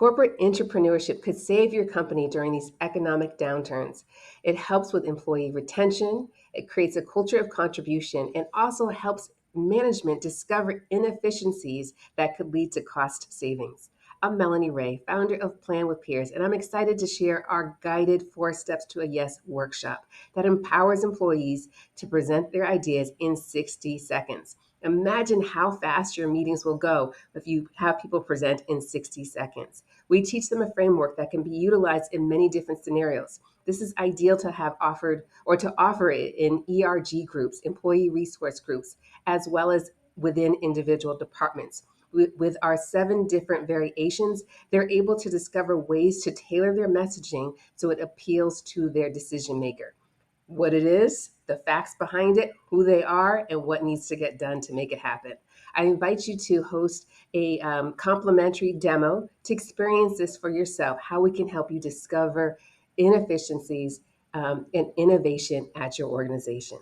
Corporate entrepreneurship could save your company during these economic downturns. It helps with employee retention, it creates a culture of contribution, and also helps management discover inefficiencies that could lead to cost savings. I'm Melanie Rae, founder of Plan with Peers, and I'm excited to share our guided 4 Steps to a Yes workshop that empowers employees to present their ideas in 60 seconds. Imagine how fast your meetings will go if you have people present in 60 seconds. We teach them a framework that can be utilized in many different scenarios. This is ideal to have offered or to offer it in ERG groups, employee resource groups, as well as within individual departments. With our 7 different variations, they're able to discover ways to tailor their messaging so it appeals to their decision maker. What it is, the facts behind it, who they are, and what needs to get done to make it happen. I invite you to host a complimentary demo to experience this for yourself, how we can help you discover inefficiencies and innovation at your organization.